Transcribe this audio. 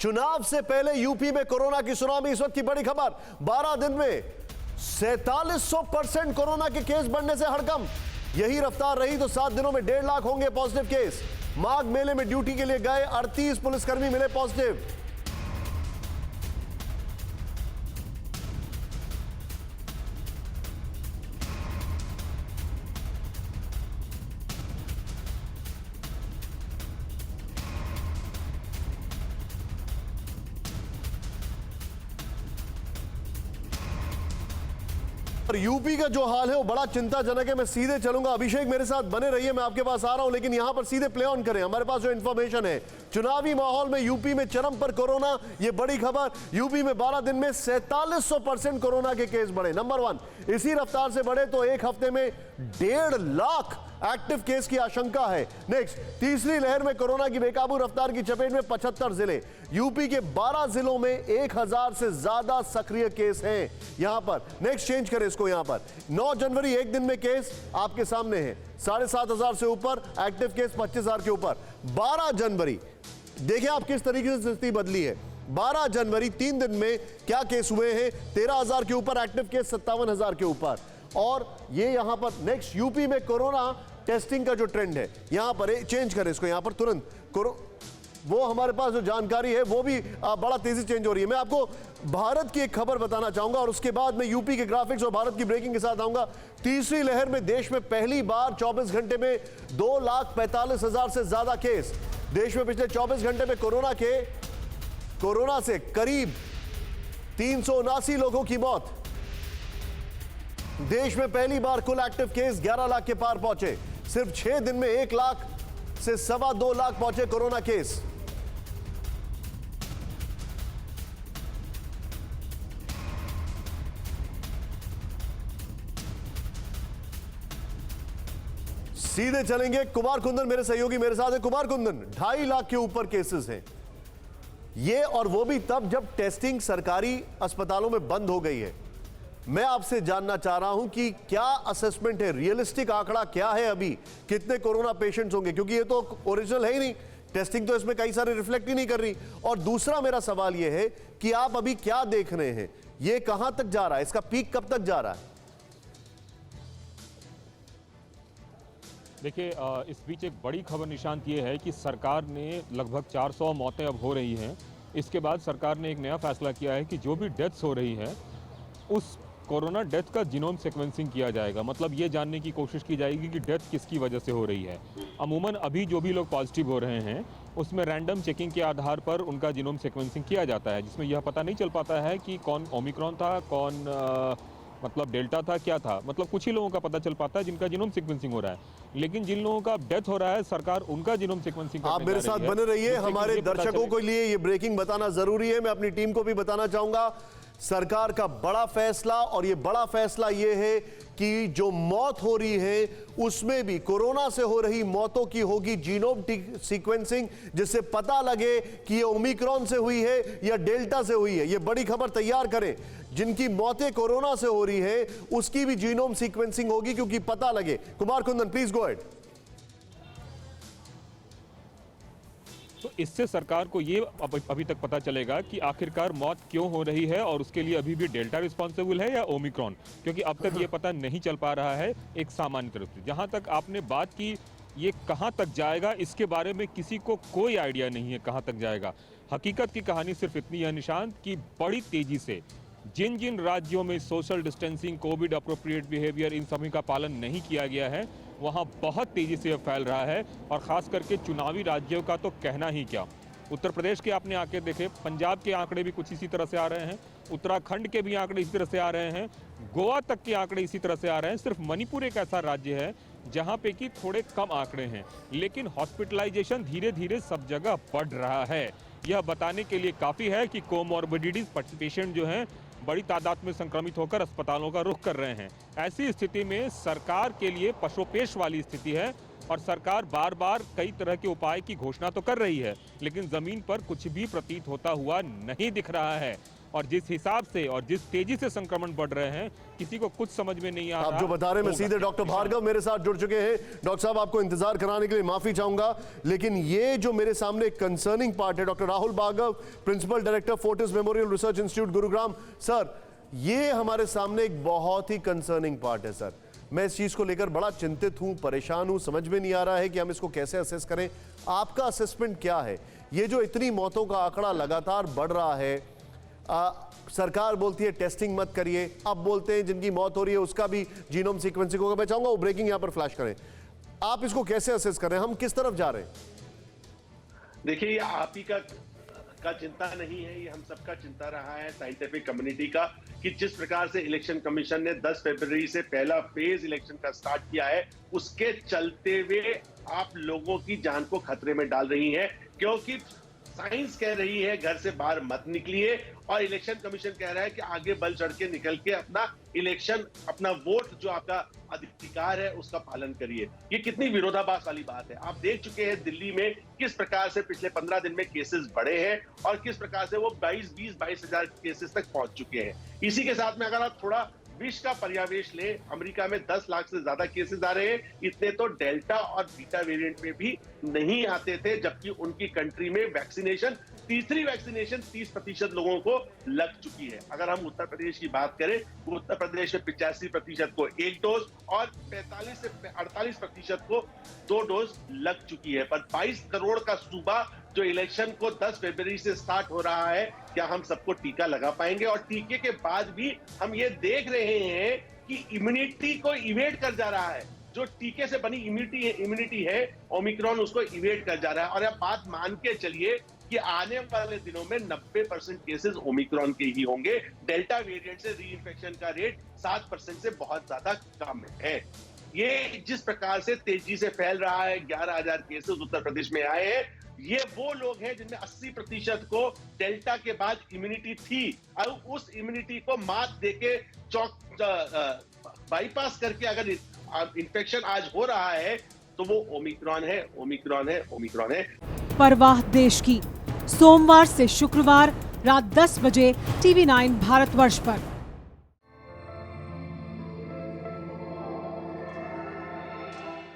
चुनाव से पहले यूपी में कोरोना की सुनामी। इस वक्त की बड़ी खबर, 12 दिन में 4700% कोरोना के केस बढ़ने से हड़कंप। यही रफ्तार रही तो 7 दिनों में 1.5 लाख होंगे पॉजिटिव केस। माघ मेले में ड्यूटी के लिए गए 38 पुलिसकर्मी मिले पॉजिटिव। यूपी का जो हाल है वो बड़ा चिंताजनक है। मैं सीधे चलूंगा, अभिषेक मेरे साथ बने रहिए, मैं आपके पास आ रहा हूं, लेकिन यहां पर सीधे प्ले ऑन करें। हमारे पास जो इंफॉर्मेशन है, चुनावी माहौल में यूपी में चरम पर कोरोना, ये बड़ी खबर। यूपी में 12 दिन में 4700% कोरोना के केस बढ़े। नंबर 1, इसी रफ्तार से बढ़े तो एक हफ्ते में 1.5 लाख एक्टिव केस की आशंका है। नेक्स्ट, तीसरी लहर में कोरोना की बेकाबू रफ्तार की चपेट में 75 जिले। यूपी के 12 जिलों में 1000 से ज्यादा सक्रिय केस हैं यहां पर। नेक्स्ट चेंज करें इसको, यहां पर 9 जनवरी एक दिन में केस आपके सामने है 7500 से ऊपर, एक्टिव केस 25000 के ऊपर। 12 जनवरी देखिए आप किस तरीके से स्थिति बदली है। 12 जनवरी 3 दिन में क्या केस हुए हैं, 13000 के ऊपर, एक्टिव केस 57000 के ऊपर। और ये यहां पर नेक्स्ट, यूपी में कोरोना टेस्टिंग का जो ट्रेंड है, यहां पर चेंज करें इसको, यहां पर तुरंत वो हमारे पास जो जानकारी है वो भी बड़ा तेजी चेंज हो रही है। मैं आपको भारत की एक खबर बताना चाहूंगा और उसके बाद मैं यूपी के ग्राफिक्स और भारत की ब्रेकिंग के साथ आऊंगा। तीसरी लहर में देश में पहली बार 24 घंटे में 2,45,000 से ज्यादा केस। देश में पिछले 24 घंटे में कोरोना से करीब 379 लोगों की मौत। देश में पहली बार कुल एक्टिव केस 11 लाख के पार पहुंचे। सिर्फ 6 दिन में 1 लाख से 2.25 लाख पहुंचे कोरोना केस। सीधे चलेंगे, कुमार कुंदन मेरे सहयोगी मेरे साथ है। कुमार कुंदन, 2.5 लाख के ऊपर केसेस हैं ये, और वो भी तब जब टेस्टिंग सरकारी अस्पतालों में बंद हो गई है। मैं आपसे जानना चाह रहा हूं कि क्या असेसमेंट है, रियलिस्टिक आंकड़ा क्या है अभी, कितने कोरोना पेशेंट्स होंगे, क्योंकि ये तो ओरिजिनल है ही नहीं, टेस्टिंग तो इसमें कई सारे रिफ्लेक्ट ही नहीं कर रही। और दूसरा मेरा सवाल ये है कि आप अभी क्या देख रहे हैं, ये कहां तक जा रहा है, इसका पीक कब तक जा रहा है? देखिए, इस बीच एक बड़ी खबर निशांत ये है कि सरकार ने लगभग 400 मौतें अब हो रही हैं। इसके बाद सरकार ने एक नया फैसला किया है कि जो भी डेथ्स हो रही हैं उस कोरोना डेथ का जीनोम सीक्वेंसिंग किया जाएगा। मतलब ये जानने की कोशिश की जाएगी कि डेथ किसकी वजह से हो रही है। अमूमन अभी जो भी लोग पॉजिटिव हो रहे हैं उसमें रैंडम चेकिंग के आधार पर उनका जीनोम सीक्वेंसिंग किया जाता है, जिसमें यह पता नहीं चल पाता है कि कौन ओमिक्रॉन था, कौन मतलब डेल्टा था, क्या था। मतलब कुछ ही लोगों का पता चल पाता है जिनका जीनोम सीक्वेंसिंग हो रहा है, लेकिन जिन लोगों का डेथ हो रहा है सरकार उनका जीनोम सीक्वेंसिंग आप मेरे साथ बने रहिए। हमारे दर्शकों के लिए ये ब्रेकिंग बताना जरूरी है। मैं अपनी टीम को भी बताना चाहूंगा सरकार का बड़ा फैसला, और ये बड़ा फैसला ये है कि जो मौत हो रही है उसमें भी कोरोना से हो रही मौतों की होगी जीनोम सीक्वेंसिंग, जिससे पता लगे कि ये ओमिक्रॉन से हुई है या डेल्टा से हुई है। ये बड़ी खबर तैयार करें, जिनकी मौतें कोरोना से हो रही है उसकी भी जीनोम सीक्वेंसिंग होगी, क्योंकि पता लगे। Kumar Kundan please go ahead. तो इससे सरकार को ये अभी तक पता चलेगा कि आखिरकार मौत क्यों हो रही है, और उसके लिए अभी भी डेल्टा रिस्पॉन्सिबल है या ओमिक्रॉन, क्योंकि अब तक ये पता नहीं चल पा रहा है एक सामान्य तरफ से। जहां तक आपने बात की ये कहां तक जाएगा, इसके बारे में किसी को कोई आइडिया नहीं है कहां तक जाएगा। हकीकत की कहानी सिर्फ इतनी है निशांत कि बड़ी तेजी से जिन जिन राज्यों में social distancing, Covid appropriate behaviour, इन सभी का पालन नहीं किया गया है, वहाँ बहुत तेज़ी से फैल रहा है। और ख़ास करके चुनावी राज्यों का तो कहना ही क्या। उत्तर प्रदेश के आपने आंकड़े देखे, पंजाब के आंकड़े भी कुछ इसी तरह से आ रहे हैं, उत्तराखंड के भी आंकड़े इसी तरह से आ रहे हैं, गोवा तक के आंकड़े इसी तरह से आ रहे हैं। सिर्फ मणिपुर एक ऐसा राज्य है जहाँ पे कि थोड़े कम आंकड़े हैं, लेकिन हॉस्पिटलाइजेशन धीरे धीरे सब जगह बढ़ रहा है। यह बताने के लिए काफ़ी है कि कोमॉर्बिडिटीज पेशेंट जो हैं बड़ी तादाद में संक्रमित होकर अस्पतालों का रुख कर रहे हैं। ऐसी स्थिति में सरकार के लिए पशोपेश वाली स्थिति है। और सरकार बार बार कई तरह के उपाय की घोषणा तो कर रही है, लेकिन जमीन पर कुछ भी प्रतीत होता हुआ नहीं दिख रहा है। और जिस हिसाब से और जिस तेजी से संक्रमण बढ़ रहे हैं, किसी को कुछ समझ में नहीं आ रहा। आप जो बता रहे हैं, मैं सीधे डॉक्टर भार्गव मेरे साथ जुड़ चुके हैं। डॉक्टर साहब, आपको इंतजार कराने के लिए माफी चाहूंगा, लेकिन ये जो मेरे सामने एक कंसर्निंग पार्ट है, doctor Rahul Bhargav, principal director Fortis memorial research institute Gurugram. Sir, ये हमारे सामने एक बहुत ही कंसर्निंग पार्ट है। सर, मैं इस चीज को लेकर बड़ा चिंतित हूं, परेशान हूं, समझ में नहीं आ रहा है कि हम इसको कैसे असेस करें। आपका असेसमेंट क्या है? ये जो इतनी मौतों का आंकड़ा लगातार बढ़ रहा है, सरकार बोलती है टेस्टिंग मत करिए, अब बोलते हैं जिनकी मौत हो रही है उसका भी जीनोम सीक्वेंसिंग होगा। मैं चाहूंगा वो ब्रेकिंग यहां पर फ्लैश करें। आप इसको कैसे असेस करें? हम किस तरफ जा रहे हैं? देखिए, ये आप ही का चिंता नहीं है, ये हम सबका चिंता रहा है, साइंटिफिक कम्युनिटी का, कि जिस प्रकार से इलेक्शन कमीशन ने 10 फरवरी से पहला फेज इलेक्शन का स्टार्ट किया है, उसके चलते हुए आप लोगों की जान को खतरे में डाल रही है, क्योंकि साइंस कह रही है घर से बाहर मत निकलिए, और इलेक्शन कमीशन कह रहा है कि आगे बढ़ चढ़ के निकल के अपना इलेक्शन, अपना वोट जो आपका अधिकार है उसका पालन करिए। ये कितनी विरोधाभास वाली बात है। आप देख चुके हैं दिल्ली में किस प्रकार से पिछले 15 दिन में केसेस बढ़े हैं और किस प्रकार से वो 22 हजार केसेस तक पहुंच चुके हैं। इसी के साथ में अगर आप थोड़ा विश्व का पर्यावेश ले, अमेरिका में 10 लाख से ज्यादा केसेस आ रहे हैं। इतने तो डेल्टा और बीटा वेरिएंट में भी नहीं आते थे, जबकि उनकी कंट्री में वैक्सीनेशन, तीसरी वैक्सीनेशन 30% लोगों को लग चुकी है। अगर हम उत्तर प्रदेश की बात करें, उत्तर प्रदेश में 85% को 1 डोज और 45 से 48% को 2 डोज लग चुकी है। पर 22 करोड़ का सूबा जो इलेक्शन को 10 फरवरी से स्टार्ट हो रहा है, क्या हम सबको टीका लगा पाएंगे? और टीके के बाद भी हम ये देख रहे हैं कि इम्यूनिटी को इवेट कर जा रहा है। जो टीके से बनी इम्यूनिटी है, ओमिक्रॉन उसको इवेट कर जा रहा है। और अब बात मान के चलिए कि आने वाले दिनों में 90% केसेस ओमिक्रॉन के ही होंगे। डेल्टा वेरिएंट से रीइंफेक्शन का रेट 7% से बहुत ज्यादा कम है। ये जिस प्रकार से तेजी से फैल रहा है, 11,000 केसेस उत्तर प्रदेश में आए हैं, ये वो लोग हैं जिनमें 80% को डेल्टा के बाद इम्यूनिटी थी, और उस इम्यूनिटी को मात देके बाईपास करके अगर इन्फेक्शन आज हो रहा है, तो वो ओमिक्रॉन है, ओमिक्रॉन है, ओमिक्रॉन है। परवाह देश की, सोमवार से शुक्रवार रात 10 बजे TV9 भारतवर्ष पर।